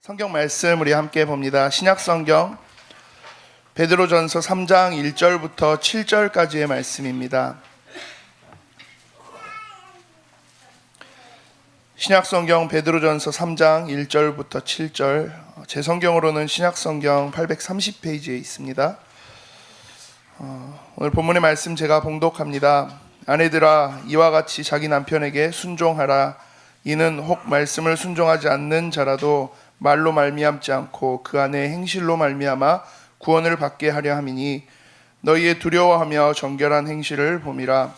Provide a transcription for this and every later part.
성경 말씀 우리 함께 봅니다. 신약 성경 베드로전서 3장 1절부터 7절까지의 말씀입니다. 신약 성경 베드로전서 3장 1절부터 7절, 제 성경으로는 신약 성경 830페이지에 있습니다. 오늘 본문의 말씀 제가 봉독합니다. 아내들아, 이와 같이 자기 남편에게 순종하라. 이는 혹 말씀을 순종하지 않는 자라도 말로 말미암지 않고 그 안에 행실로 말미암아 구원을 받게 하려 함이니, 너희의 두려워하며 정결한 행실을 봄이라.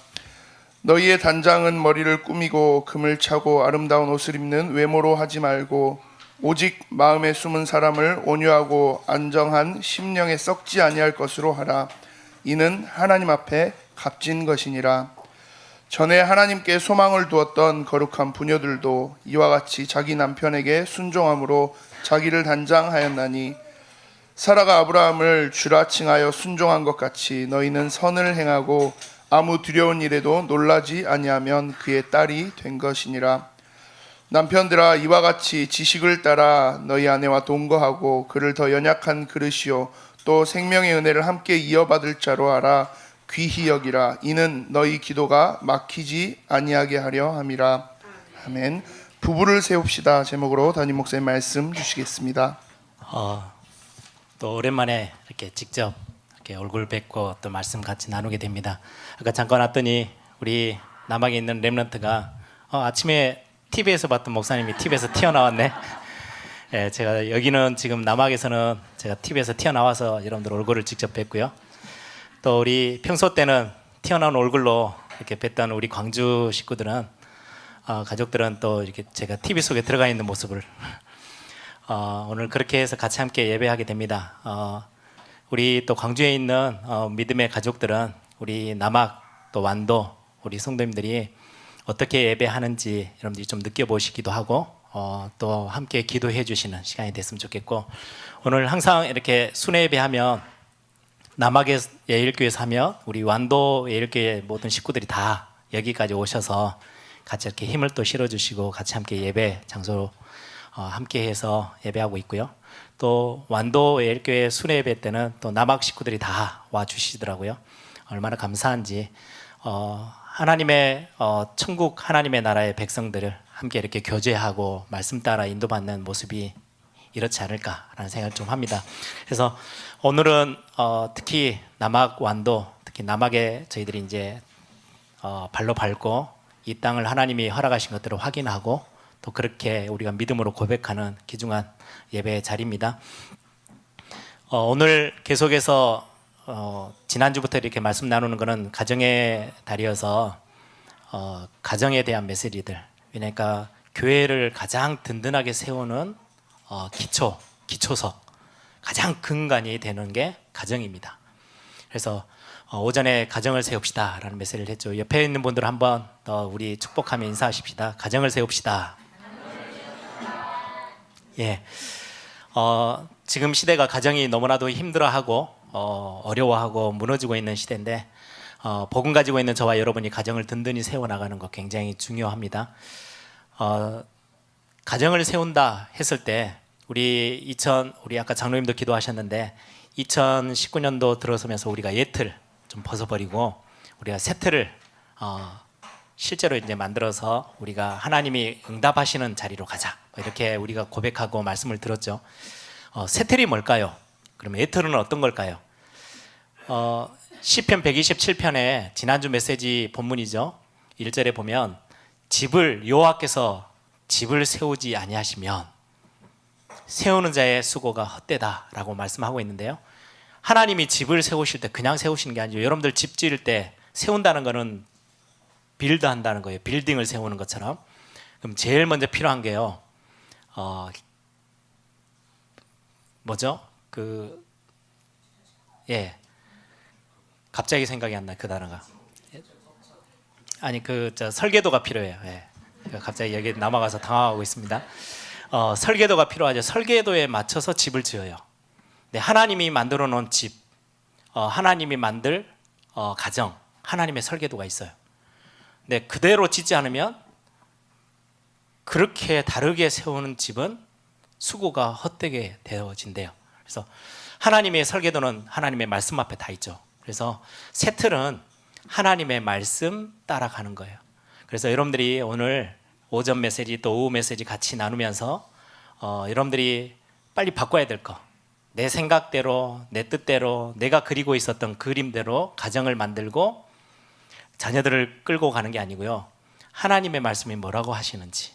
너희의 단장은 머리를 꾸미고 금을 차고 아름다운 옷을 입는 외모로 하지 말고, 오직 마음에 숨은 사람을 온유하고 안정한 심령에 썩지 아니할 것으로 하라. 이는 하나님 앞에 값진 것이니라. 전에 하나님께 소망을 두었던 거룩한 부녀들도 이와 같이 자기 남편에게 순종함으로 자기를 단장하였나니, 사라가 아브라함을 주라 칭하여 순종한 것 같이 너희는 선을 행하고 아무 두려운 일에도 놀라지 아니하면 그의 딸이 된 것이니라. 남편들아, 이와 같이 지식을 따라 너희 아내와 동거하고 그를 더 연약한 그릇이요 또 생명의 은혜를 함께 이어받을 자로 알아 귀히 여기라. 이는 너희 기도가 막히지 아니하게 하려 함이라. 아멘. 부부를 세웁시다 제목으로 담임 목사님 말씀 주시겠습니다. 또 오랜만에 이렇게 직접 이렇게 얼굴 뵙고 또 말씀 같이 나누게 됩니다. 아까 잠깐 왔더니 우리 남학에 있는 렘넌트가 아침에 TV에서 봤던 목사님이 TV에서 튀어나왔네. 예, 제가 여기는 지금 남학에서는 제가 TV에서 튀어나와서 여러분들 얼굴을 직접 뵙고요. 또 우리 평소 때는 튀어나온 얼굴로 이렇게 뵀던 우리 광주 식구들은 가족들은 또 이렇게 제가 TV 속에 들어가 있는 모습을 오늘 그렇게 해서 같이 함께 예배하게 됩니다. 우리 또 광주에 있는 믿음의 가족들은 우리 남학 또 완도 우리 성도님들이 어떻게 예배하는지 여러분들이 좀 느껴보시기도 하고 또 함께 기도해 주시는 시간이 됐으면 좋겠고, 오늘 항상 이렇게 순회 예배하면 남학의 예일교회에서 하면 우리 완도 예일교회 모든 식구들이 다 여기까지 오셔서 같이 이렇게 힘을 또 실어주시고 같이 함께 예배 장소로 함께 해서 예배하고 있고요. 또 완도 예일교회 순회 예배 때는 또 남학 식구들이 다 와주시더라고요. 얼마나 감사한지. 하나님의 천국 하나님의 나라의 백성들을 함께 이렇게 교제하고 말씀 따라 인도받는 모습이 이렇지 않을까라는 생각을 좀 합니다. 그래서 오늘은 특히 남학 완도, 특히 남학에 저희들이 이제 발로 밟고 이 땅을 하나님이 허락하신 것들을 확인하고 또 그렇게 우리가 믿음으로 고백하는 귀중한 예배의 자리입니다. 오늘 계속해서 지난주부터 이렇게 말씀 나누는 것은 가정의 달이어서 가정에 대한 메시지들, 그러니까 교회를 가장 든든하게 세우는 기초석, 가장 근간이 되는 게 가정입니다. 그래서 오전에 가정을 세웁시다 라는 메시지를 했죠. 옆에 있는 분들 한번 더 우리 축복하며 인사하십시다. 가정을 세웁시다. 예, 지금 시대가 가정이 너무나도 힘들어하고 어려워하고 무너지고 있는 시대인데, 복음 가지고 있는 저와 여러분이 가정을 든든히 세워나가는 것 굉장히 중요합니다. 가정을 세운다 했을 때 우리 아까 장로님도 기도하셨는데 2019년도 들어서면서 우리가 옛틀 좀 벗어버리고 우리가 새 틀을 실제로 이제 만들어서 우리가 하나님이 응답하시는 자리로 가자, 이렇게 우리가 고백하고 말씀을 들었죠. 새 틀이 뭘까요? 그러면 옛 틀은 어떤 걸까요? 시편 127편에 지난주 메시지 본문이죠. 1절에 보면 여호와께서 집을 세우지 아니하시면 세우는 자의 수고가 헛되다라고 말씀하고 있는데요. 하나님이 집을 세우실 때 그냥 세우시는 게 아니죠. 여러분들 집 지을 때 세운다는 거는 빌드 한다는 거예요. 빌딩을 세우는 것처럼. 그럼 제일 먼저 필요한 게요. 뭐죠? 갑자기 생각이 안 나요. 그 단어가. 아니 설계도가 필요해요. 예. 갑자기 여기 남아가서 당황하고 있습니다. 설계도가 필요하죠. 설계도에 맞춰서 집을 지어요. 네, 하나님이 만들어 놓은 집, 하나님이 만들 가정, 하나님의 설계도가 있어요. 네, 그대로 짓지 않으면 그렇게 다르게 세우는 집은 수고가 헛되게 되어진대요. 그래서 하나님의 설계도는 하나님의 말씀 앞에 다 있죠. 그래서 새 틀은 하나님의 말씀 따라가는 거예요. 그래서 여러분들이 오늘 오전 메시지 또 오후 메시지 같이 나누면서 여러분들이 빨리 바꿔야 될 거, 내 생각대로 내 뜻대로 내가 그리고 있었던 그림대로 가정을 만들고 자녀들을 끌고 가는 게 아니고요, 하나님의 말씀이 뭐라고 하시는지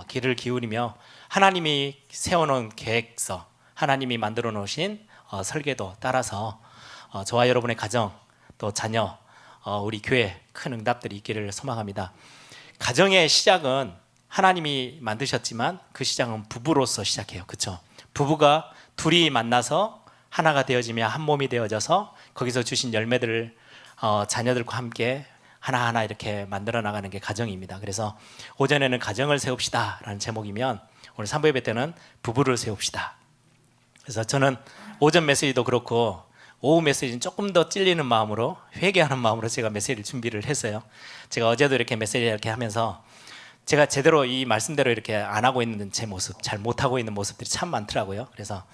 귀를 기울이며 하나님이 세워놓은 계획서, 하나님이 만들어 놓으신 설계도 따라서 저와 여러분의 가정 또 자녀, 우리 교회 큰 응답들이 있기를 소망합니다. 가정의 시작은 하나님이 만드셨지만 그 시작은 부부로서 시작해요. 그렇죠? 부부가 둘이 만나서 하나가 되어지며 한 몸이 되어져서 거기서 주신 열매들을 자녀들과 함께 하나하나 이렇게 만들어 나가는 게 가정입니다. 그래서 오전에는 가정을 세웁시다 라는 제목이면 오늘 3부 예배 때는 부부를 세웁시다. 그래서 저는 오전 메시지도 그렇고 오후 메시지는 조금 더 찔리는 마음으로, 회개하는 마음으로 제가 메시지를 준비를 했어요. 제가 어제도 이렇게 메시지 이렇게 하면서 제가 제대로 이 말씀대로 이렇게 안 하고 있는 제 모습, 잘 못하고 있는 모습들이 참 많더라고요. 그래서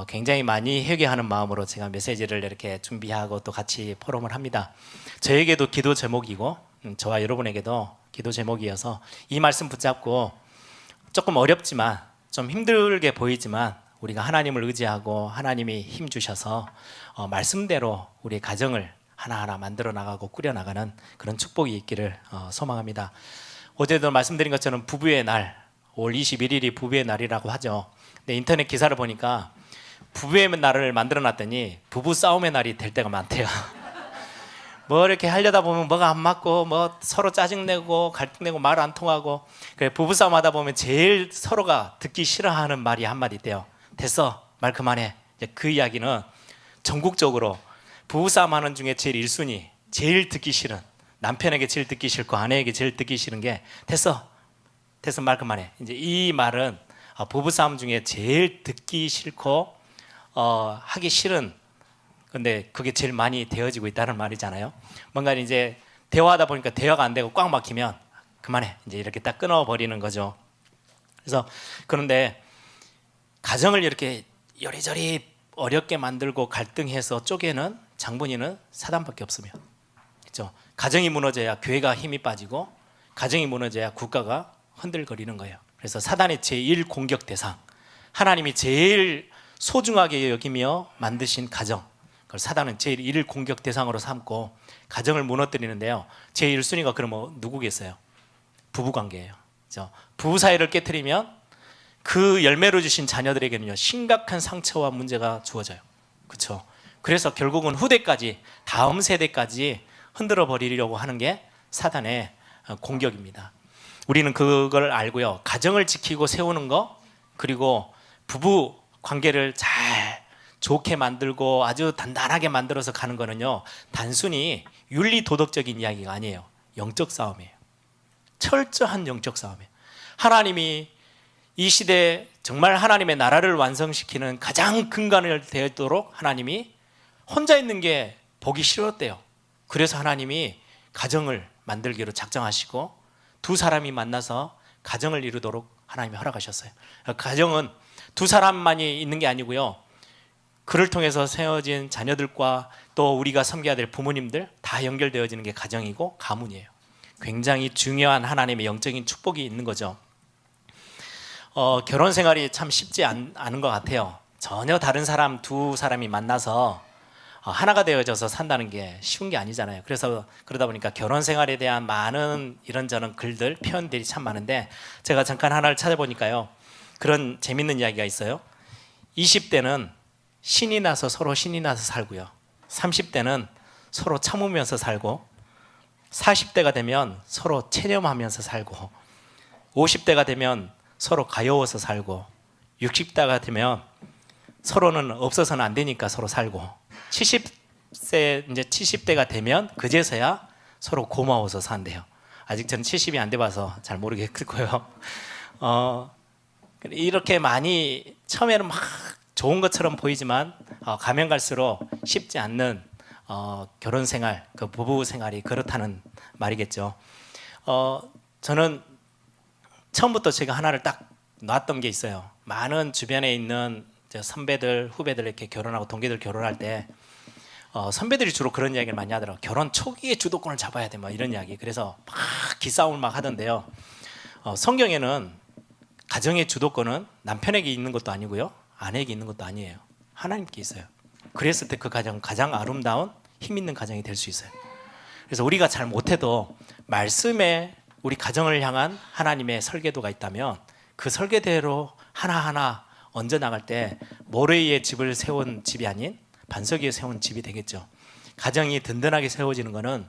굉장히 많이 회개하는 마음으로 제가 메시지를 이렇게 준비하고 또 같이 포럼을 합니다. 저에게도 기도 제목이고 저와 여러분에게도 기도 제목이어서 이 말씀 붙잡고 조금 어렵지만 좀 힘들게 보이지만 우리가 하나님을 의지하고 하나님이 힘 주셔서 말씀대로 우리 가정을 하나하나 만들어 나가고 꾸려 나가는 그런 축복이 있기를 소망합니다. 어제도 말씀드린 것처럼 부부의 날, 5월 21일이 부부의 날이라고 하죠. 근데 인터넷 기사를 보니까 부부의 날을 만들어 놨더니 부부 싸움의 날이 될 때가 많대요. 뭐 이렇게 하려다 보면 뭐가 안 맞고 뭐 서로 짜증내고 갈등내고 말 안 통하고, 그래 부부 싸움 하다 보면 제일 서로가 듣기 싫어하는 말이 한마디 있대요. 됐어, 말 그만해. 이제 그 이야기는 전국적으로 부부싸움 하는 중에 제일 1순위, 제일 듣기 싫은, 남편에게 제일 듣기 싫고 아내에게 제일 듣기 싫은 게 됐어 말 그만해. 이제 이 말은 부부싸움 중에 제일 듣기 싫고 하기 싫은, 근데 그게 제일 많이 되어지고 있다는 말이잖아요. 뭔가 이제 대화하다 보니까 대화가 안 되고 꽉 막히면 그만해, 이제 이렇게 딱 끊어버리는 거죠. 그래서 그런데 가정을 이렇게 여리저리 어렵게 만들고 갈등해서 쪼개는 장본인은 사단밖에 없으며, 그렇죠? 가정이 무너져야 교회가 힘이 빠지고 가정이 무너져야 국가가 흔들거리는 거예요. 그래서 사단의 제1 공격 대상, 하나님이 제일 소중하게 여기며 만드신 가정, 그걸 사단은 제1 공격 대상으로 삼고 가정을 무너뜨리는데요. 제1순위가 그러면 누구겠어요? 부부관계예요. 그렇죠? 부부 사이를 깨트리면 그 열매로 주신 자녀들에게는요, 심각한 상처와 문제가 주어져요. 그렇죠? 그래서 결국은 후대까지, 다음 세대까지 흔들어 버리려고 하는 게 사단의 공격입니다. 우리는 그걸 알고요, 가정을 지키고 세우는 거, 그리고 부부 관계를 잘 좋게 만들고 아주 단단하게 만들어서 가는 거는요, 단순히 윤리 도덕적인 이야기가 아니에요. 영적 싸움이에요. 철저한 영적 싸움이에요. 하나님이 이 시대에 정말 하나님의 나라를 완성시키는 가장 근간을 되도록 하나님이 혼자 있는 게 보기 싫었대요. 그래서 하나님이 가정을 만들기로 작정하시고 두 사람이 만나서 가정을 이루도록 하나님이 허락하셨어요. 가정은 두 사람만이 있는 게 아니고요, 그를 통해서 세워진 자녀들과 또 우리가 섬겨야 될 부모님들 다 연결되어지는 게 가정이고 가문이에요. 굉장히 중요한 하나님의 영적인 축복이 있는 거죠. 결혼 생활이 참 쉽지 않은 것 같아요. 전혀 다른 사람 두 사람이 만나서 하나가 되어져서 산다는 게 쉬운 게 아니잖아요. 그래서 그러다 보니까 결혼 생활에 대한 많은 이런저런 글들, 표현들이 참 많은데 제가 잠깐 하나를 찾아보니까요, 그런 재밌는 이야기가 있어요. 20대는 신이 나서 서로 신이 나서 살고요, 30대는 서로 참으면서 살고, 40대가 되면 서로 체념하면서 살고, 50대가 되면 서로 가여워서 살고, 60대가 되면 서로는 없어서는 안 되니까 서로 살고, 70세 이제 70대가 되면 그제서야 서로 고마워서 산대요. 아직 저는 70이 안 돼봐서 잘 모르겠고요. 이렇게 많이 처음에는 막 좋은 것처럼 보이지만 가면 갈수록 쉽지 않는 결혼 생활, 그 부부 생활이 그렇다는 말이겠죠. 저는 처음부터 제가 하나를 딱 놨던 게 있어요. 많은 주변에 있는 저 선배들, 후배들 이렇게 결혼하고 동기들 결혼할 때 선배들이 주로 그런 이야기를 많이 하더라고요. 결혼 초기에 주도권을 잡아야 돼, 뭐 이런 이야기. 그래서 막 기싸움을 막 하던데요. 성경에는 가정의 주도권은 남편에게 있는 것도 아니고요, 아내에게 있는 것도 아니에요. 하나님께 있어요. 그랬을 때 그 가정 가장 아름다운 힘 있는 가정이 될 수 있어요. 그래서 우리가 잘 못해도 말씀에 우리 가정을 향한 하나님의 설계도가 있다면 그 설계대로 하나하나 얹어 나갈 때 모래 위에 집을 세운 집이 아닌 반석 위에 세운 집이 되겠죠. 가정이 든든하게 세워지는 것은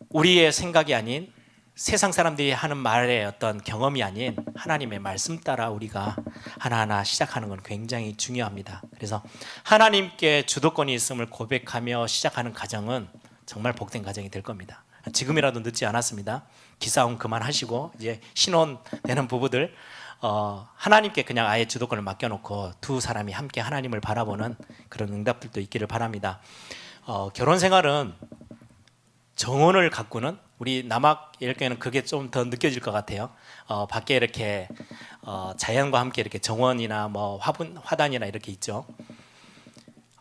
우리의 생각이 아닌 세상 사람들이 하는 말의 어떤 경험이 아닌 하나님의 말씀 따라 우리가 하나하나 시작하는 건 굉장히 중요합니다. 그래서 하나님께 주도권이 있음을 고백하며 시작하는 가정은 정말 복된 가정이 될 겁니다. 지금이라도 늦지 않았습니다. 기싸움 그만하시고 이제 신혼 되는 부부들 하나님께 그냥 아예 주도권을 맡겨놓고 두 사람이 함께 하나님을 바라보는 그런 응답들도 있기를 바랍니다. 결혼 생활은 정원을 가꾸는, 우리 남학 예일교회는 그게 좀 더 느껴질 것 같아요. 밖에 이렇게 자연과 함께 이렇게 정원이나 뭐 화단이나 이렇게 있죠.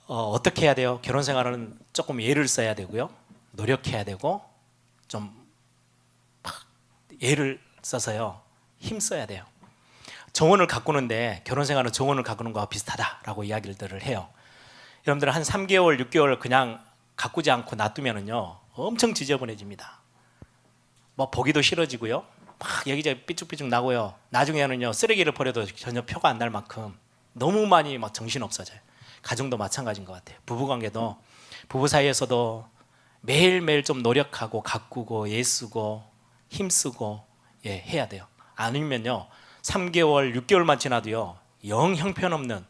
어떻게 해야 돼요? 결혼 생활은 조금 예를 써야 되고요, 노력해야 되고, 좀 예를 써서요, 힘 써야 돼요. 정원을 가꾸는데 결혼 생활은 정원을 가꾸는 거와 비슷하다라고 이야기들을 해요. 여러분들 한 3개월, 6개월 그냥 가꾸지 않고 놔두면은요 엄청 지저분해집니다. 뭐 보기도 싫어지고요, 막 여기저기 삐죽삐죽 나고요. 나중에는요 쓰레기를 버려도 전혀 표가 안 날 만큼 너무 많이 막 정신 없어져요. 가정도 마찬가지인 것 같아요. 부부관계도, 부부 사이에서도 매일매일 좀 노력하고 가꾸고 애쓰고 힘쓰고 해야 돼요. 아니면요 3개월, 6개월만 지나도요 영 형편없는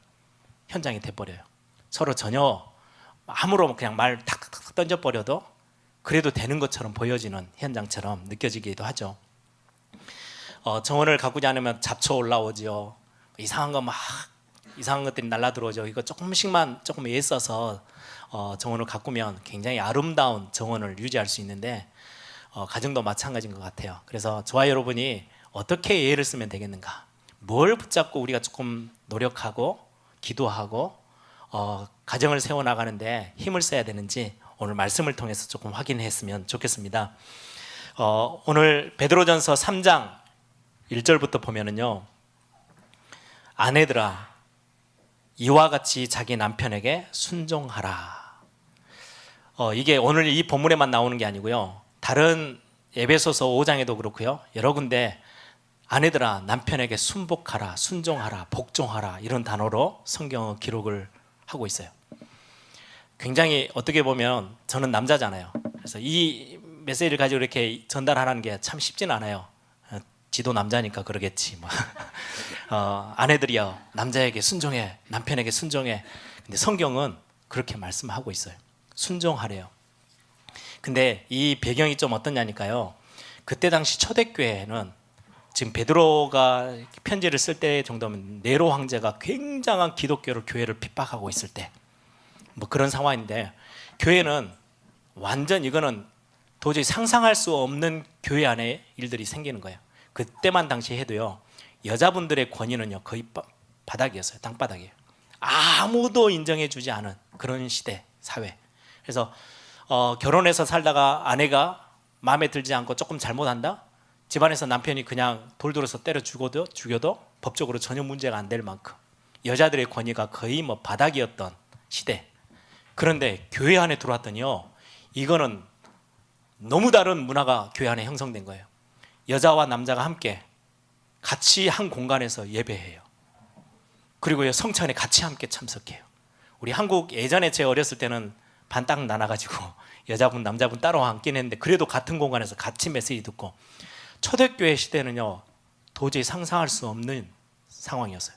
현장이 돼버려요. 서로 전혀 아무로 그냥 말 탁탁탁 던져버려도 그래도 되는 것처럼 보여지는 현장처럼 느껴지기도 하죠. 정원을 가꾸지 않으면 잡초 올라오죠. 이상한 것들이 날라 들어오죠. 이거 조금씩만 조금 애써서 정원을 가꾸면 굉장히 아름다운 정원을 유지할 수 있는데 가정도 마찬가지인 것 같아요. 그래서 저와 여러분이 어떻게 예를 쓰면 되겠는가, 뭘 붙잡고 우리가 조금 노력하고 기도하고 가정을 세워나가는데 힘을 써야 되는지 오늘 말씀을 통해서 조금 확인했으면 좋겠습니다. 오늘 베드로전서 3장 1절부터 보면은요, 아내들아 이와 같이 자기 남편에게 순종하라. 이게 오늘 이 본문에만 나오는 게 아니고요, 다른 에베소서 5장에도 그렇고요, 여러 군데 아내들아 남편에게 순복하라, 순종하라, 복종하라 이런 단어로 성경은 기록을 하고 있어요. 굉장히 어떻게 보면 저는 남자잖아요. 그래서 이 메시지를 가지고 이렇게 전달하는 게 참 쉽진 않아요. 지도 남자니까 그러겠지 뭐. 아내들이여 남자에게 순종해, 남편에게 순종해. 근데 성경은 그렇게 말씀하고 있어요. 순종하래요. 근데 이 배경이 좀 어떠냐니까요, 그때 당시 초대교회는 지금 베드로가 편지를 쓸 때 정도면 네로 황제가 굉장한 기독교를 교회를 핍박하고 있을 때 뭐 그런 상황인데, 교회는 완전 이거는 도저히 상상할 수 없는 교회 안에 일들이 생기는 거예요. 그때만 당시 해도요 여자분들의 권위는요 거의 바닥이었어요. 땅바닥이에요. 아무도 인정해주지 않은 그런 시대 사회. 그래서 결혼해서 살다가 아내가 마음에 들지 않고 조금 잘못한다, 집안에서 남편이 그냥 돌 들어서 때려 죽여도 법적으로 전혀 문제가 안 될 만큼 여자들의 권위가 거의 뭐 바닥이었던 시대. 그런데 교회 안에 들어왔더니요 이거는 너무 다른 문화가 교회 안에 형성된 거예요. 여자와 남자가 함께 같이 한 공간에서 예배해요. 그리고 성찬에 같이 함께 참석해요. 우리 한국 예전에 제 어렸을 때는 반 딱 나눠가지고 여자분 남자분 따로 앉긴 했는데 그래도 같은 공간에서 같이 메시지 듣고, 초대교회 시대는요 도저히 상상할 수 없는 상황이었어요.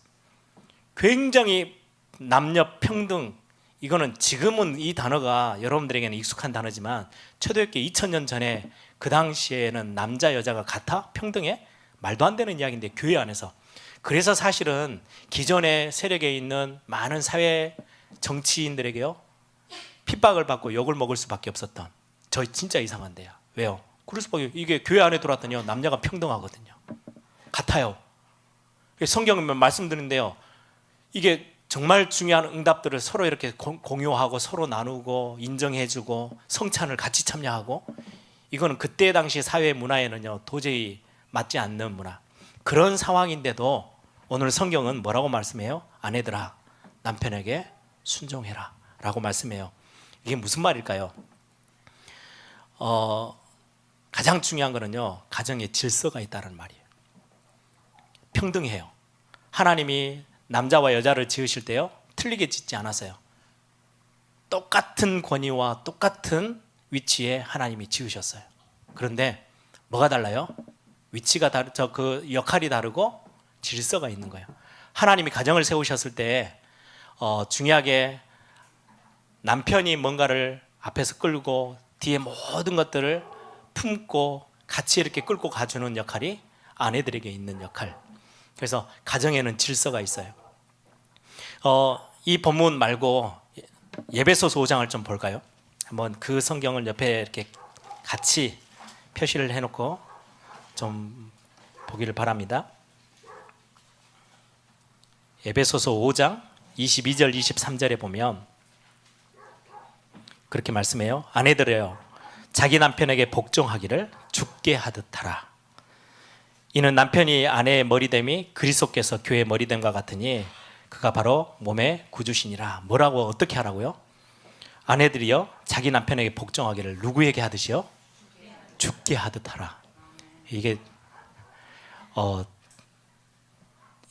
굉장히 남녀 평등, 이거는 지금은 이 단어가 여러분들에게는 익숙한 단어지만 초대교회 2000년 전에 그 당시에는 남자 여자가 같아 평등해? 말도 안 되는 이야기인데 교회 안에서. 그래서 사실은 기존의 세력에 있는 많은 사회 정치인들에게요 핍박을 받고 욕을 먹을 수밖에 없었던, 저 진짜 이상한데요. 왜요? 그럴 수밖에. 이게 교회 안에 들어왔더니요 남녀가 평등하거든요. 같아요. 성경은 말씀드리는데요. 이게 정말 중요한 응답들을 서로 이렇게 공유하고 서로 나누고 인정해주고 성찬을 같이 참여하고, 이거는 그때 당시 사회 문화에는요 도저히 맞지 않는 문화, 그런 상황인데도 오늘 성경은 뭐라고 말씀해요? 아내들아 남편에게 순종해라 라고 말씀해요. 이게 무슨 말일까요? 가장 중요한 거는요, 가정에 질서가 있다는 말이에요. 평등해요. 하나님이 남자와 여자를 지으실 때요 틀리게 짓지 않았어요. 똑같은 권위와 똑같은 위치에 하나님이 지으셨어요. 그런데 뭐가 달라요? 위치가 그 역할이 다르고 질서가 있는 거예요. 하나님이 가정을 세우셨을 때 중요하게 남편이 뭔가를 앞에서 끌고 뒤에 모든 것들을 품고 같이 이렇게 끌고 가주는 역할이 아내들에게 있는 역할. 그래서 가정에는 질서가 있어요. 이 본문 말고 에베소서 5장을 좀 볼까요? 한번 그 성경을 옆에 이렇게 같이 표시를 해놓고 좀 보기를 바랍니다. 에베소서 5장 22절 23절에 보면 그렇게 말씀해요. 아내들이여 자기 남편에게 복종하기를 주께 하듯 하라. 이는 남편이 아내의 머리됨이 그리스도께서 교회의 머리됨과 같으니 그가 바로 몸의 구주시니라. 뭐라고 어떻게 하라고요? 아내들이여 자기 남편에게 복종하기를 누구에게 하듯이요? 주께 하듯 하라. 이게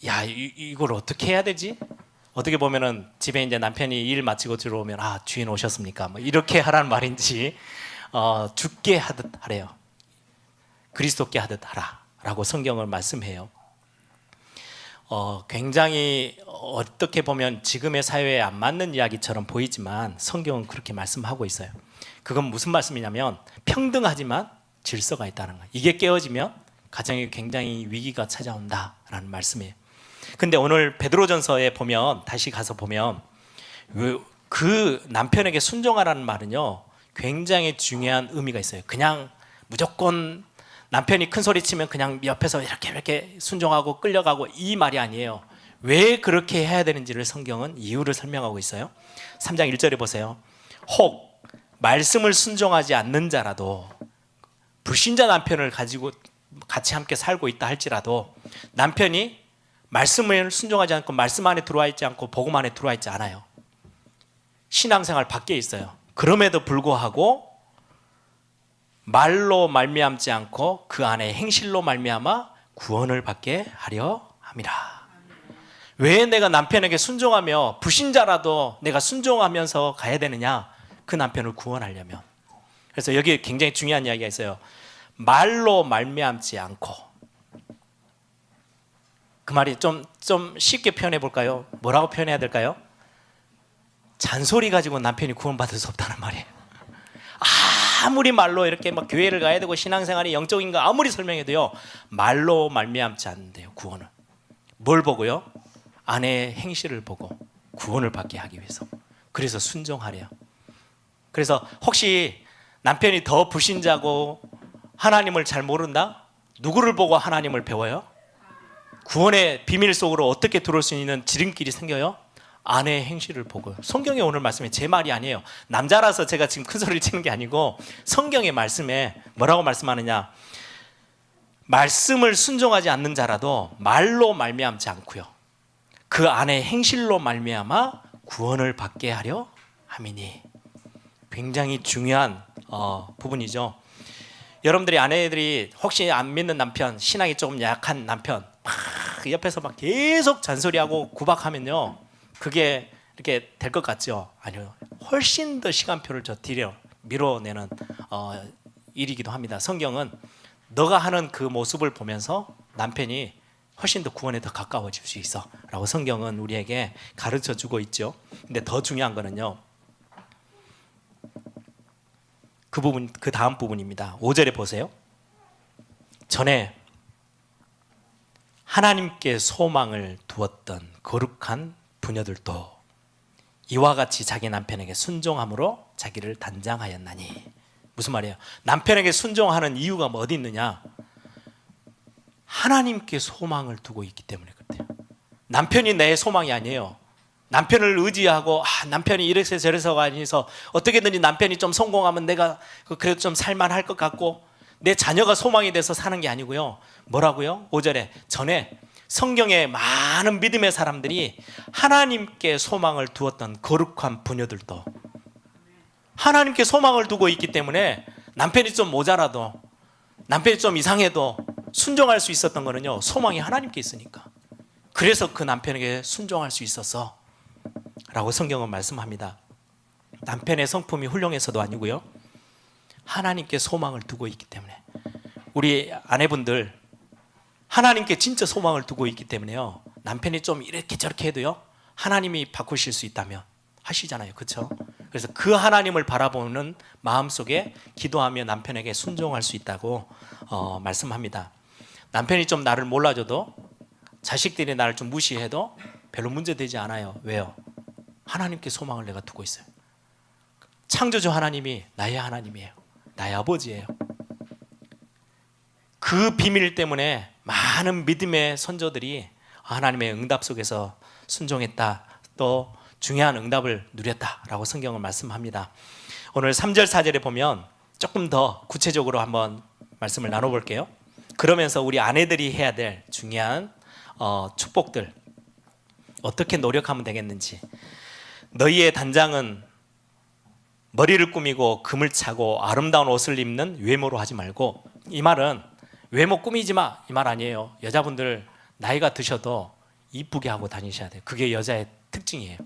이걸 어떻게 해야 되지? 어떻게 보면은 집에 이제 남편이 일 마치고 들어오면 주인 오셨습니까? 뭐 이렇게 하라는 말인지 주께 하듯 하래요. 그리스도께 하듯 하라라고 성경을 말씀해요. 굉장히 어떻게 보면 지금의 사회에 안 맞는 이야기처럼 보이지만 성경은 그렇게 말씀하고 있어요. 그건 무슨 말씀이냐면 평등하지만 질서가 있다는 거예요. 이게 깨어지면 가정에 굉장히 위기가 찾아온다라는 말씀이에요. 근데 오늘 베드로전서에 보면 다시 가서 보면 그 남편에게 순종하라는 말은요 굉장히 중요한 의미가 있어요. 그냥 무조건 남편이 큰 소리 치면 그냥 옆에서 이렇게 순종하고 끌려가고 이 말이 아니에요. 왜 그렇게 해야 되는지를 성경은 이유를 설명하고 있어요. 3장 1절에 보세요. 혹 말씀을 순종하지 않는 자라도, 불신자 남편을 가지고 같이 함께 살고 있다 할지라도 남편이 말씀을 순종하지 않고 말씀 안에 들어와 있지 않고 복음 안에 들어와 있지 않아요. 신앙생활 밖에 있어요. 그럼에도 불구하고 말로 말미암지 않고 그 안에 행실로 말미암아 구원을 받게 하려 함이라. 왜 내가 남편에게 순종하며 불신자라도 내가 순종하면서 가야 되느냐? 그 남편을 구원하려면. 그래서 여기 굉장히 중요한 이야기가 있어요. 말로 말미암지 않고. 그 말이 좀 쉽게 표현해 볼까요? 뭐라고 표현해야 될까요? 잔소리 가지고 남편이 구원받을 수 없다는 말이에요. 아무리 말로 이렇게 막 교회를 가야 되고 신앙생활이 영적인 거 아무리 설명해도요 말로 말미암지 않는데요 구원을. 뭘 보고요? 아내의 행실을 보고 구원을 받게 하기 위해서. 그래서 순종하래요. 그래서 혹시 남편이 더 불신자고 하나님을 잘 모른다? 누구를 보고 하나님을 배워요? 구원의 비밀 속으로 어떻게 들어올 수 있는 지름길이 생겨요? 아내의 행실을 보고. 성경에 오늘 말씀에 제 말이 아니에요. 남자라서 제가 지금 큰 소리를 치는 게 아니고 성경의 말씀에 뭐라고 말씀하느냐, 말씀을 순종하지 않는 자라도 말로 말미암지 않고요 그 안에 행실로 말미암아 구원을 받게 하려 함이니. 굉장히 중요한 부분이죠. 여러분들이 아내들이 혹시 안 믿는 남편, 신앙이 조금 약한 남편 막 옆에서 막 계속 잔소리하고 구박하면요 그게 이렇게 될 것 같죠? 아니요. 훨씬 더 시간표를 밀어내는 일이기도 합니다. 성경은 너가 하는 그 모습을 보면서 남편이 훨씬 더 구원에 더 가까워질 수 있어 라고 성경은 우리에게 가르쳐 주고 있죠. 근데 더 중요한 거는요 그 부분, 그 다음 부분입니다. 5절에 보세요. 전에 하나님께 소망을 두었던 거룩한 부녀들도 이와 같이 자기 남편에게 순종함으로 자기를 단장하였나니. 무슨 말이에요? 남편에게 순종하는 이유가 뭐 어디 있느냐? 하나님께 소망을 두고 있기 때문에 그래요. 남편이 내 소망이 아니에요. 남편을 의지하고 남편이 이래서 저래서가 아니서 어떻게든지 남편이 좀 성공하면 내가 그래도 좀 살만할 것 같고 내 자녀가 소망이 돼서 사는 게 아니고요. 뭐라고요? 5절에 전에 성경에 많은 믿음의 사람들이 하나님께 소망을 두었던 거룩한 부녀들도 하나님께 소망을 두고 있기 때문에 남편이 좀 모자라도 남편이 좀 이상해도 순종할 수 있었던 거는요, 소망이 하나님께 있으니까. 그래서 그 남편에게 순종할 수 있었어 라고 성경은 말씀합니다. 남편의 성품이 훌륭해서도 아니고요, 하나님께 소망을 두고 있기 때문에. 우리 아내분들 하나님께 진짜 소망을 두고 있기 때문에요, 남편이 좀 이렇게 저렇게 해도요 하나님이 바꾸실 수 있다면 하시잖아요. 그렇죠? 그래서 그 하나님을 바라보는 마음속에 기도하며 남편에게 순종할 수 있다고 말씀합니다. 남편이 좀 나를 몰라줘도, 자식들이 나를 좀 무시해도 별로 문제되지 않아요. 왜요? 하나님께 소망을 내가 두고 있어요. 창조주 하나님이 나의 하나님이에요. 나의 아버지예요. 그 비밀 때문에 많은 믿음의 선조들이 하나님의 응답 속에서 순종했다, 또 중요한 응답을 누렸다라고 성경은 말씀합니다. 오늘 3절 4절에 보면 조금 더 구체적으로 한번 말씀을 나눠볼게요. 그러면서 우리 아내들이 해야 될 중요한 축복들, 어떻게 노력하면 되겠는지. 너희의 단장은 머리를 꾸미고 금을 차고 아름다운 옷을 입는 외모로 하지 말고. 이 말은 외모 꾸미지 마, 이 말 아니에요. 여자분들 나이가 드셔도 이쁘게 하고 다니셔야 돼요. 그게 여자의 특징이에요.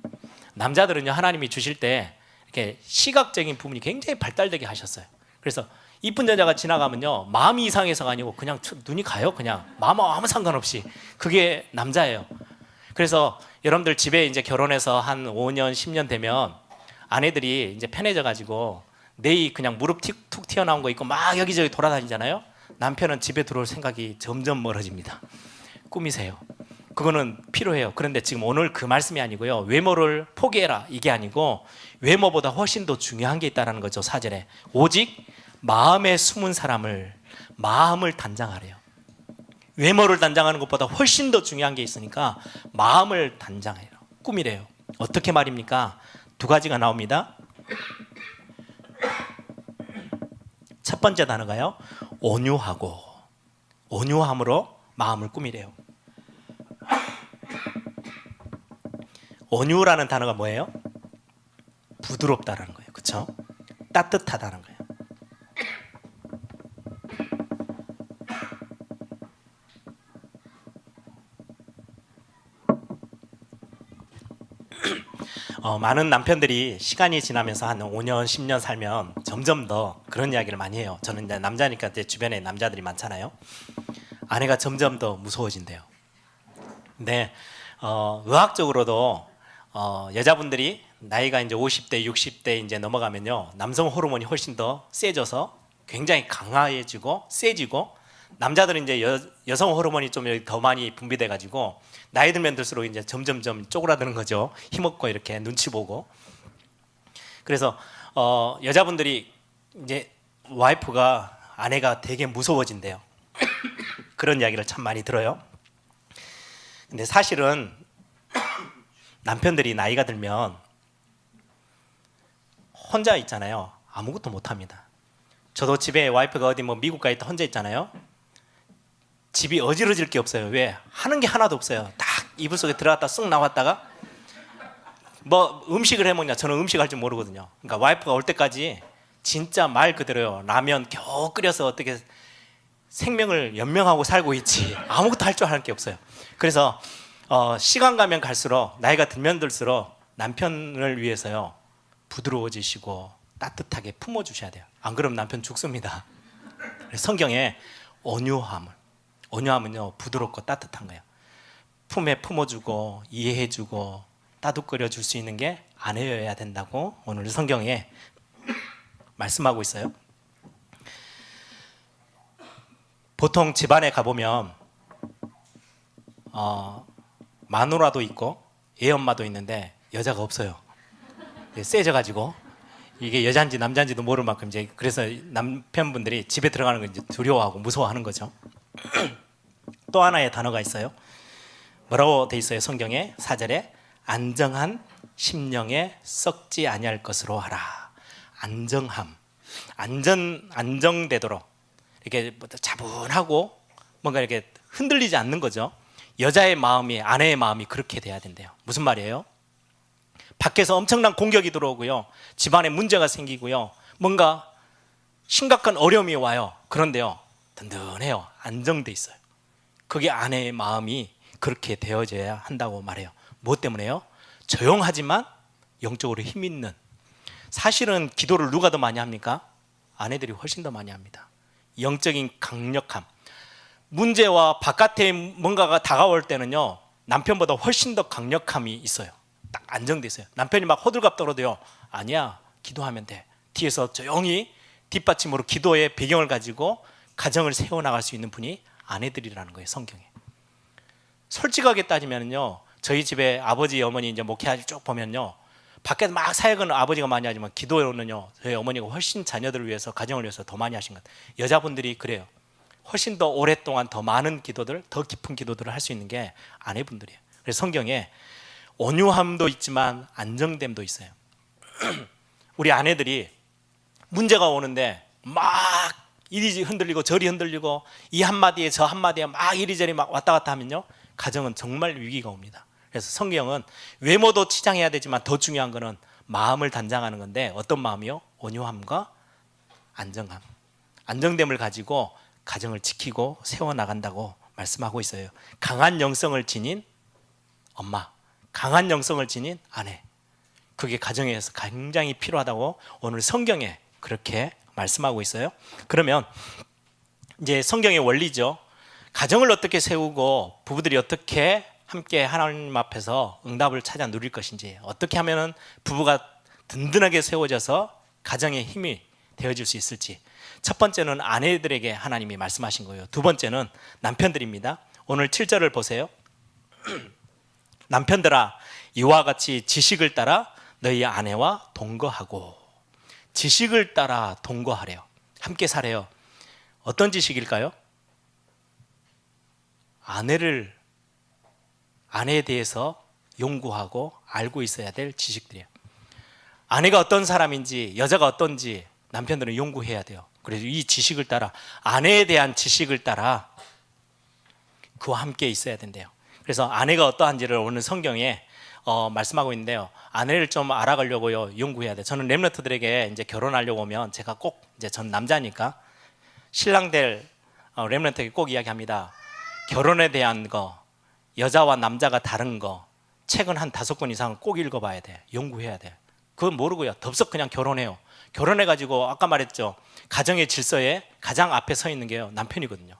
남자들은요, 하나님이 주실 때 이렇게 시각적인 부분이 굉장히 발달되게 하셨어요. 그래서 이쁜 여자가 지나가면요, 마음이 이상해서가 아니고 그냥 눈이 가요. 그냥 마음하고 아무 상관없이. 그게 남자예요. 그래서 여러분들 집에 이제 결혼해서 한 5년 10년 되면 아내들이 이제 편해져 가지고 내이 그냥 무릎 툭 튀어나온 거 입고 막 여기저기 돌아다니잖아요. 남편은 집에 들어올 생각이 점점 멀어집니다. 꾸미세요. 그거는 필요해요. 그런데 지금 오늘 그 말씀이 아니고요, 외모를 포기해라 이게 아니고 외모보다 훨씬 더 중요한 게 있다는 거죠. 4절에 오직 마음에 숨은 사람을, 마음을 단장하래요. 외모를 단장하는 것보다 훨씬 더 중요한 게 있으니까 마음을 단장해요. 꾸미래요. 어떻게 말입니까? 두 가지가 나옵니다. 첫 번째 단어가요, 온유하고, 온유함으로 마음을 꾸미래요. 온유라는 단어가 뭐예요? 부드럽다라는 거예요. 그렇죠? 따뜻하다는 거예요. 많은 남편들이 시간이 지나면서 한 5년, 10년 살면 점점 더 그런 이야기를 많이 해요. 저는 이제 남자니까 제 주변에 남자들이 많잖아요. 아내가 점점 더 무서워진대요. 근데 의학적으로도 여자분들이 나이가 이제 50대, 60대 이제 넘어가면요, 남성 호르몬이 훨씬 더 세져서 굉장히 강화해지고 세지고, 남자들은 이제 여성 호르몬이 좀 더 많이 분비돼 가지고 나이 들면 들수록 이제 점점점 쪼그라드는 거죠. 힘없고 이렇게 눈치 보고. 그래서 여자분들이 이제 와이프가, 아내가 되게 무서워진대요. 그런 이야기를 참 많이 들어요. 근데 사실은 남편들이 나이가 들면 혼자 있잖아요. 아무것도 못합니다. 저도 집에 와이프가 어디 뭐 미국 가 있다 혼자 있잖아요. 집이 어지러질 게 없어요. 왜? 하는 게 하나도 없어요. 딱 이불 속에 들어갔다 쑥 나왔다가 뭐 음식을 해먹냐, 저는 음식 할 줄 모르거든요. 그러니까 와이프가 올 때까지 진짜 말 그대로요, 라면 겨우 끓여서 어떻게 생명을 연명하고 살고 있지, 아무것도 할 줄 아는 게 없어요. 그래서 시간 가면 갈수록, 나이가 들면 들수록 남편을 위해서요, 부드러워지시고 따뜻하게 품어주셔야 돼요. 안 그러면 남편 죽습니다. 성경에 온유함은요, 부드럽고 따뜻한 거예요. 품에 품어주고 이해해주고 따뜻거려 줄 수 있는 게 아내여야 된다고 오늘 성경에 말씀하고 있어요. 보통 집안에 가보면 마누라도 있고 애엄마도 있는데 여자가 없어요. 세져가지고 이게 여자인지 남자인지도 모를 만큼 이제, 그래서 남편분들이 집에 들어가는 걸 이제 두려워하고 무서워하는 거죠. 또 하나의 단어가 있어요. 뭐라고 돼 있어요? 성경에 4절에 안정한 심령에 썩지 아니할 것으로 하라. 안정함, 안정되도록 이렇게 차분하고 뭔가 이렇게 흔들리지 않는 거죠. 여자의 마음이, 아내의 마음이 그렇게 돼야 된대요. 무슨 말이에요? 밖에서 엄청난 공격이 들어오고요, 집안에 문제가 생기고요, 뭔가 심각한 어려움이 와요. 그런데요, 든든해요. 안정돼 있어요. 그게 아내의 마음이 그렇게 되어져야 한다고 말해요. 무엇 때문에요? 조용하지만 영적으로 힘 있는. 사실은 기도를 누가 더 많이 합니까? 아내들이 훨씬 더 많이 합니다. 영적인 강력함. 문제와 바깥에 뭔가가 다가올 때는요, 남편보다 훨씬 더 강력함이 있어요. 딱 안정돼 있어요. 남편이 막 호들갑 떨어도요, 아니야, 기도하면 돼. 뒤에서 조용히 뒷받침으로 기도의 배경을 가지고 가정을 세워나갈 수 있는 분이 아내들이라는 거예요, 성경에. 솔직하게 따지면요, 저희 집에 아버지, 어머니 이제 목회하지 쭉 보면요, 밖에서 막 사역은 아버지가 많이 하지만 기도는요, 저희 어머니가 훨씬 자녀들을 위해서, 가정을 위해서 더 많이 하신 것 같아요. 여자분들이 그래요. 훨씬 더 오랫동안 더 많은 기도들, 더 깊은 기도들을 할 수 있는 게 아내분들이에요. 그래서 성경에 온유함도 있지만 안정됨도 있어요. 우리 아내들이 문제가 오는데 막 이리 흔들리고 저리 흔들리고 이 한마디에 저 한마디에 막 이리저리 막 왔다 갔다 하면요, 가정은 정말 위기가 옵니다. 그래서 성경은 외모도 치장해야 되지만 더 중요한 거는 마음을 단장하는 건데, 어떤 마음이요? 온유함과 안정함, 안정됨을 가지고 가정을 지키고 세워나간다고 말씀하고 있어요. 강한 영성을 지닌 엄마, 강한 영성을 지닌 아내, 그게 가정에서 굉장히 필요하다고 오늘 성경에 그렇게 말씀하고 있어요. 그러면 이제 성경의 원리죠. 가정을 어떻게 세우고 부부들이 어떻게 함께 하나님 앞에서 응답을 찾아 누릴 것인지, 어떻게 하면 부부가 든든하게 세워져서 가정의 힘이 되어질 수 있을지. 첫 번째는 아내들에게 하나님이 말씀하신 거예요. 두 번째는 남편들입니다. 오늘 7절을 보세요. 남편들아, 이와 같이 지식을 따라 너희 아내와 동거하고. 지식을 따라 동거하래요. 함께 살아요. 어떤 지식일까요? 아내에 대해서 연구하고 알고 있어야 될 지식들이에요. 아내가 어떤 사람인지, 여자가 어떤지 남편들은 연구해야 돼요. 그래서 이 지식을 따라, 아내에 대한 지식을 따라 그와 함께 있어야 된대요. 그래서 아내가 어떠한지를 오늘 성경에 말씀하고 있는데요, 아내를 좀 알아가려고요, 연구해야 돼요. 저는 렘넌트들에게 이제 결혼하려고 오면 제가 꼭, 이제 전 남자니까 신랑 될 렘넌트에게 꼭 이야기합니다. 결혼에 대한 거, 여자와 남자가 다른 거, 책은 한 5권 이상 꼭 읽어봐야 돼. 연구해야 돼. 그건 모르고요, 덥석 그냥 결혼해요. 결혼해가지고 아까 말했죠, 가정의 질서에 가장 앞에 서 있는 게요, 남편이거든요.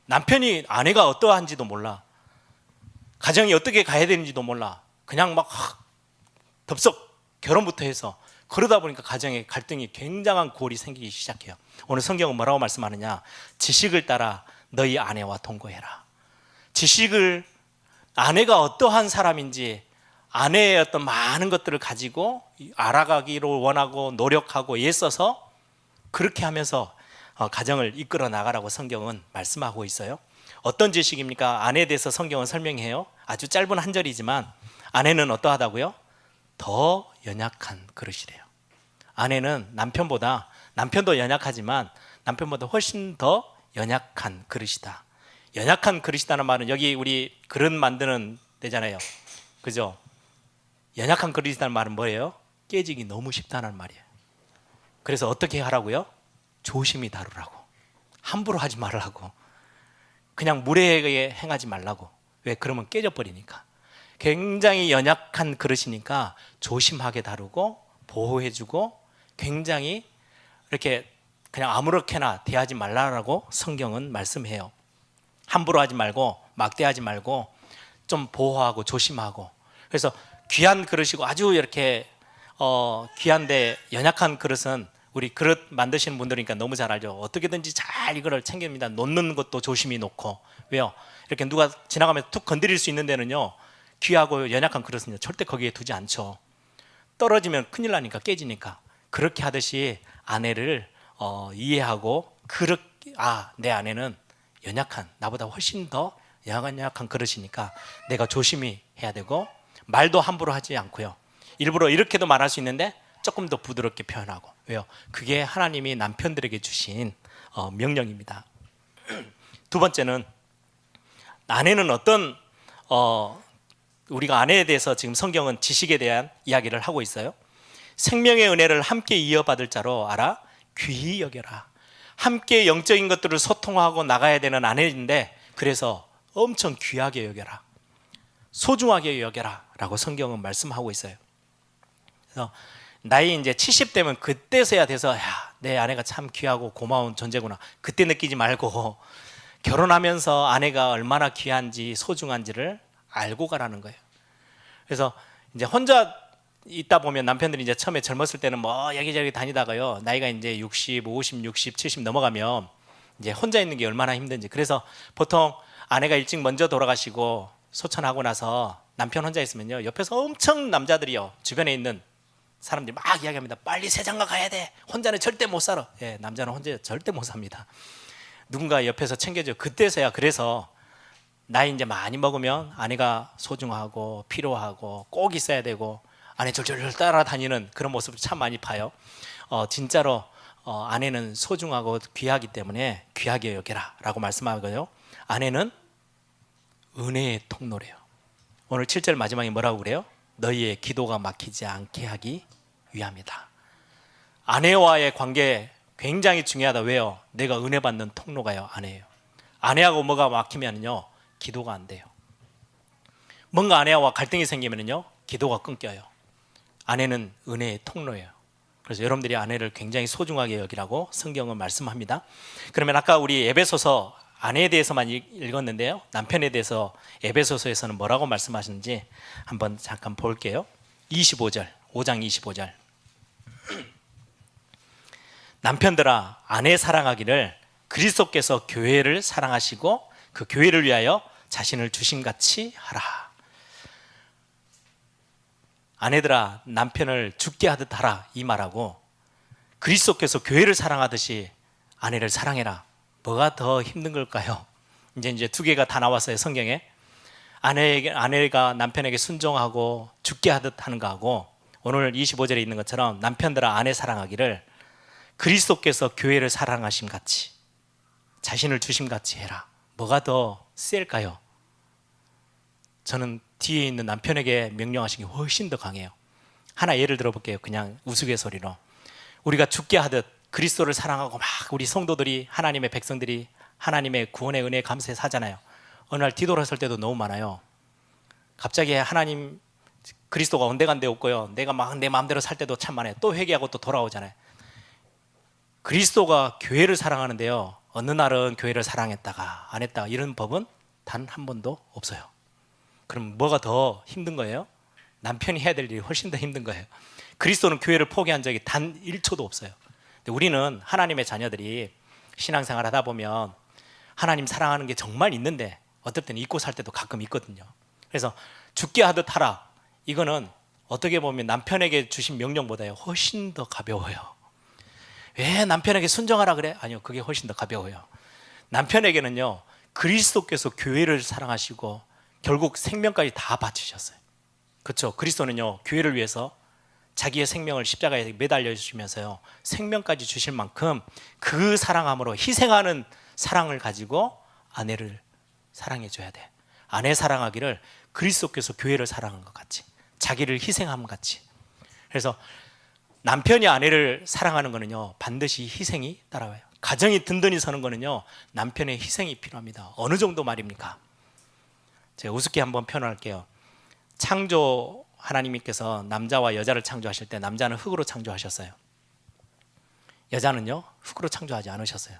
남편이 아내가 어떠한지도 몰라. 가정이 어떻게 가야 되는지도 몰라. 그냥 막 덥석 결혼부터 해서, 그러다 보니까 가정에 갈등이, 굉장한 골이 생기기 시작해요. 오늘 성경은 뭐라고 말씀하느냐? 지식을 따라 너희 아내와 동거해라. 지식을, 아내가 어떠한 사람인지, 아내의 어떤 많은 것들을 가지고 알아가기를 원하고 노력하고 애써서 그렇게 하면서 가정을 이끌어 나가라고 성경은 말씀하고 있어요. 어떤 지식입니까? 아내에 대해서 성경은 설명해요. 아주 짧은 한 절이지만 아내는 어떠하다고요? 더 연약한 그릇이래요. 아내는 남편도 연약하지만 남편보다 훨씬 더 연약한 그릇이다. 연약한 그릇이다는 말은, 여기 우리 그릇 만드는 데잖아요, 그죠? 연약한 그릇이라는 말은 뭐예요? 깨지기 너무 쉽다는 말이에요. 그래서 어떻게 하라고요? 조심히 다루라고. 함부로 하지 말라고. 그냥 무례하게 행하지 말라고. 왜? 그러면 깨져버리니까. 굉장히 연약한 그릇이니까 조심하게 다루고 보호해주고, 굉장히 이렇게 그냥 아무렇게나 대하지 말라라고 성경은 말씀해요. 함부로 하지 말고, 막대하지 말고, 좀 보호하고 조심하고. 그래서 귀한 그릇이고 아주 이렇게 귀한데 연약한 그릇은, 우리 그릇 만드시는 분들이니까 너무 잘 알죠. 어떻게든지 잘 이거를 챙깁니다. 놓는 것도 조심히 놓고. 왜요? 이렇게 누가 지나가면서 툭 건드릴 수 있는 데는요, 귀하고 연약한 그릇은요, 절대 거기에 두지 않죠. 떨어지면 큰일 나니까, 깨지니까. 그렇게 하듯이 아내를 이해하고, 내 아내는 연약한, 나보다 훨씬 더 약한 그릇이니까 내가 조심히 해야 되고, 말도 함부로 하지 않고요. 일부러 이렇게도 말할 수 있는데 조금 더 부드럽게 표현하고. 왜요? 그게 하나님이 남편들에게 주신 명령입니다. 두 번째는, 아내는 어떤 우리가 아내에 대해서 지금 성경은 지식에 대한 이야기를 하고 있어요. 생명의 은혜를 함께 이어받을 자로 알아 귀히 여겨라. 함께 영적인 것들을 소통하고 나가야 되는 아내인데, 그래서 엄청 귀하게 여겨라, 소중하게 여겨라 라고 성경은 말씀하고 있어요. 그래서 나이 이제 70대면 그때서야 돼서, 야, 내 아내가 참 귀하고 고마운 존재구나, 그때 느끼지 말고 결혼하면서 아내가 얼마나 귀한지 소중한지를 알고 가라는 거예요. 그래서 이제 혼자 있다 보면 남편들이 이제 처음에 젊었을 때는 뭐 여기저기 다니다가요, 나이가 이제 60, 50, 60, 70 넘어가면 이제 혼자 있는 게 얼마나 힘든지. 그래서 보통 아내가 일찍 먼저 돌아가시고 소천하고 나서 남편 혼자 있으면요, 옆에서 엄청 남자들이요, 주변에 있는 사람들이 막 이야기합니다. 빨리 새장가 가야 돼. 혼자는 절대 못 살아. 예, 남자는 혼자 절대 못 삽니다. 누군가 옆에서 챙겨줘. 그때서야. 그래서 나이 이제 많이 먹으면 아내가 소중하고 필요하고 꼭 있어야 되고 아내 졸졸 따라다니는 그런 모습을 참 많이 봐요. 진짜로 아내는 소중하고 귀하기 때문에 귀하게 여겨라 라고 말씀하거든요. 아내는 은혜의 통로래요. 오늘 7절 마지막에 뭐라고 그래요? 너희의 기도가 막히지 않게 하기 위함이다. 아내와의 관계 굉장히 중요하다. 왜요? 내가 은혜 받는 통로가요, 아내예요. 아내하고 뭐가 막히면요, 기도가 안 돼요. 뭔가 아내와 갈등이 생기면요, 기도가 끊겨요. 아내는 은혜의 통로예요. 그래서 여러분들이 아내를 굉장히 소중하게 여기라고 성경은 말씀합니다. 그러면 아까 우리 에베소서 아내에 대해서만 읽었는데요, 남편에 대해서 에베소서에서는 뭐라고 말씀하시는지 한번 잠깐 볼게요. 25절, 5장 25절. 남편들아, 아내 사랑하기를 그리스도께서 교회를 사랑하시고 그 교회를 위하여 자신을 주심같이 하라. 아내들아, 남편을 죽게 하듯 하라, 이 말하고 그리스도께서 교회를 사랑하듯이 아내를 사랑해라. 뭐가 더 힘든 걸까요? 이제 두 개가 다 나왔어요, 성경에. 아내가 남편에게 순종하고 죽게 하듯 하는 거하고, 오늘 25절에 있는 것처럼 남편들아 아내 사랑하기를 그리스도께서 교회를 사랑하심 같이 자신을 주심 같이 해라. 뭐가 더 셀까요? 저는 뒤에 있는 남편에게 명령하신 게 훨씬 더 강해요. 하나 예를 들어볼게요. 그냥 우스갯소리로. 우리가 죽게 하듯 그리스도를 사랑하고 막 우리 성도들이, 하나님의 백성들이 하나님의 구원의 은혜에 감사해서 하잖아요. 어느 날 뒤돌아설 때도 너무 많아요. 갑자기 하나님, 그리스도가 온데간데 없고요, 내가 막 내 마음대로 살 때도 참 많아요. 또 회개하고 또 돌아오잖아요. 그리스도가 교회를 사랑하는데요, 어느 날은 교회를 사랑했다가 안 했다가 이런 법은 단 한 번도 없어요. 그럼 뭐가 더 힘든 거예요? 남편이 해야 될 일이 훨씬 더 힘든 거예요. 그리스도는 교회를 포기한 적이 단 1초도 없어요. 근데 우리는 하나님의 자녀들이 신앙생활 하다 보면 하나님 사랑하는 게 정말 있는데 어떨 때는 잊고 살 때도 가끔 있거든요. 그래서 죽게 하듯 하라, 이거는 어떻게 보면 남편에게 주신 명령보다요 훨씬 더 가벼워요. 왜 남편에게 순종하라 그래? 아니요, 그게 훨씬 더 가벼워요. 남편에게는요, 그리스도께서 교회를 사랑하시고 결국 생명까지 다 바치셨어요. 그렇죠? 그리스도는요, 교회를 위해서 자기의 생명을 십자가에 매달려 주시면서요, 생명까지 주실 만큼 그 사랑함으로 희생하는 사랑을 가지고 아내를 사랑해 줘야 돼. 아내 사랑하기를 그리스도께서 교회를 사랑한 것 같이, 자기를 희생함 같이. 그래서 남편이 아내를 사랑하는 거는요, 반드시 희생이 따라와요. 가정이 든든히 서는 거는요, 남편의 희생이 필요합니다. 어느 정도 말입니까? 제가 우습게 한번 표현할게요. 창조 하나님께서 남자와 여자를 창조하실 때 남자는 흙으로 창조하셨어요. 여자는요, 흙으로 창조하지 않으셨어요.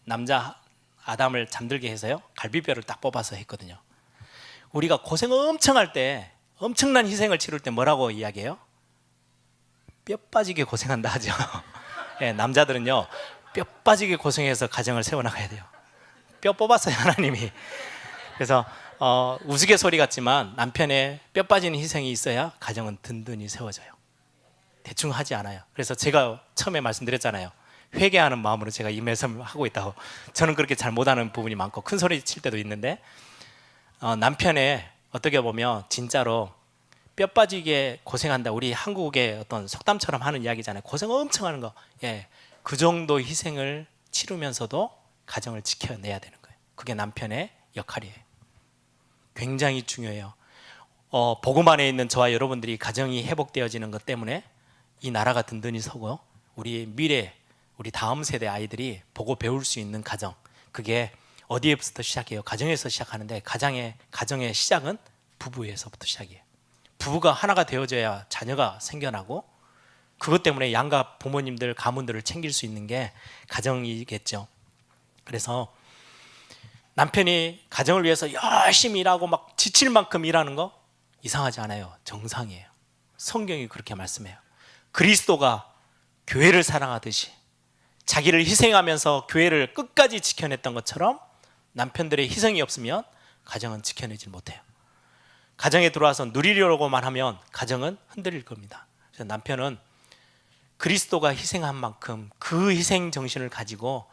남자 아담을 잠들게 해서요, 갈비뼈를 딱 뽑아서 했거든요. 우리가 고생 엄청 할 때, 엄청난 희생을 치를 때 뭐라고 이야기해요? 뼈 빠지게 고생한다 하죠. 네, 남자들은요, 뼈 빠지게 고생해서 가정을 세워나가야 돼요. 뼈 뽑았어요, 하나님이. 그래서 우스갯소리 같지만 남편의 뼈 빠지는 희생이 있어야 가정은 든든히 세워져요. 대충 하지 않아요. 그래서 제가 처음에 말씀드렸잖아요. 회개하는 마음으로 제가 이 말씀을 하고 있다고. 저는 그렇게 잘 못하는 부분이 많고 큰 소리 칠 때도 있는데 남편의 어떻게 보면 진짜로 뼈 빠지게 고생한다. 우리 한국의 어떤 속담처럼 하는 이야기잖아요. 고생 엄청 하는 거. 예, 그 정도 희생을 치르면서도 가정을 지켜내야 되는 거예요. 그게 남편의 역할이에요. 굉장히 중요해요. 복음 안에 있는 저와 여러분들이 가정이 회복되어지는 것 때문에 이 나라가 든든히 서고 우리 미래, 우리 다음 세대 아이들이 보고 배울 수 있는 가정, 그게 어디에부터 시작해요? 가정에서 시작하는데 가정의 시작은 부부에서부터 시작이에요. 부부가 하나가 되어져야 자녀가 생겨나고 그것 때문에 양가 부모님들, 가문들을 챙길 수 있는 게 가정이겠죠. 그래서 남편이 가정을 위해서 열심히 일하고 막 지칠 만큼 일하는 거 이상하지 않아요. 정상이에요. 성경이 그렇게 말씀해요. 그리스도가 교회를 사랑하듯이 자기를 희생하면서 교회를 끝까지 지켜냈던 것처럼 남편들의 희생이 없으면 가정은 지켜내질 못해요. 가정에 들어와서 누리려고만 하면 가정은 흔들릴 겁니다. 그래서 남편은 그리스도가 희생한 만큼 그 희생 정신을 가지고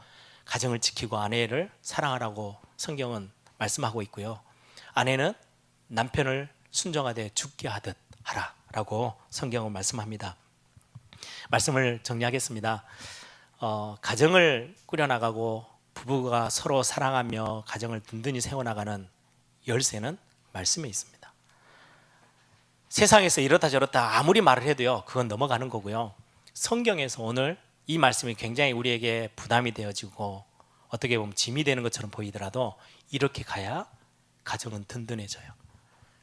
가정을 지키고 아내를 사랑하라고 성경은 말씀하고 있고요. 아내는 남편을 순종하되 죽게 하듯 하라라고 성경은 말씀합니다. 말씀을 정리하겠습니다. 가정을 꾸려나가고 부부가 서로 사랑하며 가정을 든든히 세워나가는 열쇠는 말씀에 있습니다. 세상에서 이렇다 저렇다 아무리 말을 해도요, 그건 넘어가는 거고요. 성경에서 오늘 이 말씀이 굉장히 우리에게 부담이 되어지고 어떻게 보면 짐이 되는 것처럼 보이더라도 이렇게 가야 가정은 든든해져요.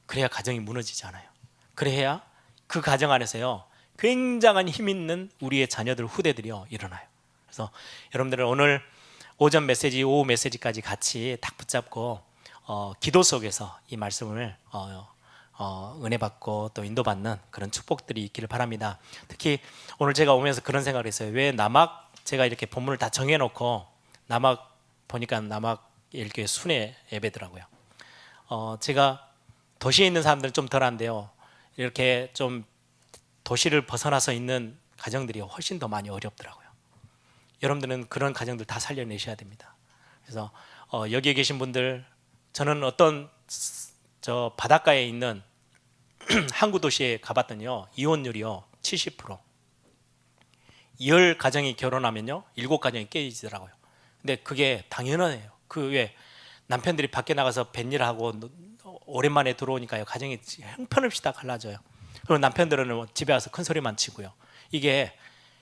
그래야 가정이 무너지지 않아요. 그래야 그 가정 안에서요, 굉장한 힘 있는 우리의 자녀들, 후대들이요 일어나요. 그래서 여러분들은 오늘 오전 메시지, 오후 메시지까지 같이 딱 붙잡고 기도 속에서 이 말씀을 은혜 받고 또 인도받는 그런 축복들이 있기를 바랍니다. 특히 오늘 제가 오면서 그런 생각을 했어요. 왜 남학, 제가 이렇게 본문을 다 정해놓고 남학 보니까 남학 일교회 순회 예배더라고요. 제가 도시에 있는 사람들은 좀 덜한데요, 이렇게 좀 도시를 벗어나서 있는 가정들이 훨씬 더 많이 어렵더라고요. 여러분들은 그런 가정들 다 살려내셔야 됩니다. 그래서 여기에 계신 분들, 저는 어떤 저 바닷가에 있는 항구 도시에 가봤더니요, 이혼율이요 70%. 10가정이 결혼하면요 7가정이 깨지더라고요. 근데 그게 당연해요. 그 왜 남편들이 밖에 나가서 뱃일하고 오랜만에 들어오니까요, 가정이 형편없이 다 갈라져요. 그리고 남편들은 집에 와서 큰 소리만 치고요. 이게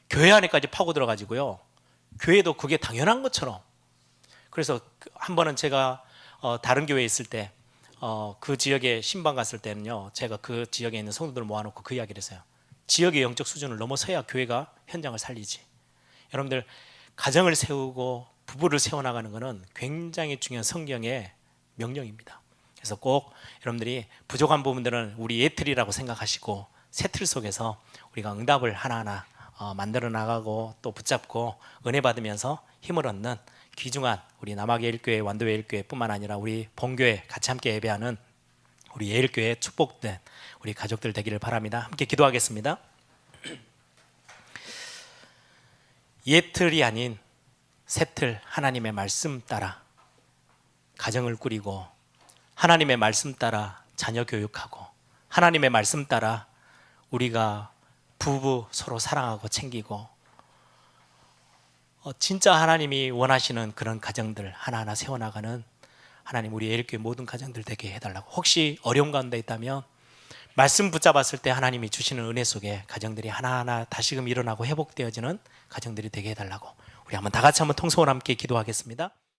교회 안에까지 파고 들어가지고요, 교회도 그게 당연한 것처럼. 그래서 한 번은 제가 다른 교회에 있을 때 그 지역에 신방 갔을 때는요, 제가 그 지역에 있는 성도들을 모아놓고 그 이야기를 했어요. 지역의 영적 수준을 넘어서야 교회가 현장을 살리지. 여러분들, 가정을 세우고 부부를 세워나가는 것은 굉장히 중요한 성경의 명령입니다. 그래서 꼭 여러분들이 부족한 부분들은 우리 예틀이라고 생각하시고 새 틀 속에서 우리가 응답을 하나하나 만들어 나가고 또 붙잡고 은혜 받으면서 힘을 얻는 귀중한 우리 남학 예일교회, 완도 예일교회뿐만 아니라 우리 본교회 같이 함께 예배하는 우리 예일교회 축복된 우리 가족들 되기를 바랍니다. 함께 기도하겠습니다. 예틀이 아닌 새틀 하나님의 말씀 따라 가정을 꾸리고 하나님의 말씀 따라 자녀 교육하고 하나님의 말씀 따라 우리가 부부 서로 사랑하고 챙기고 진짜 하나님이 원하시는 그런 가정들 하나하나 세워나가는 하나님, 우리 예일교회 모든 가정들 되게 해달라고. 혹시 어려운 가운데 있다면 말씀 붙잡았을 때 하나님이 주시는 은혜 속에 가정들이 하나하나 다시금 일어나고 회복되어지는 가정들이 되게 해달라고. 우리 한번 다 같이 한번 통성으로 함께 기도하겠습니다.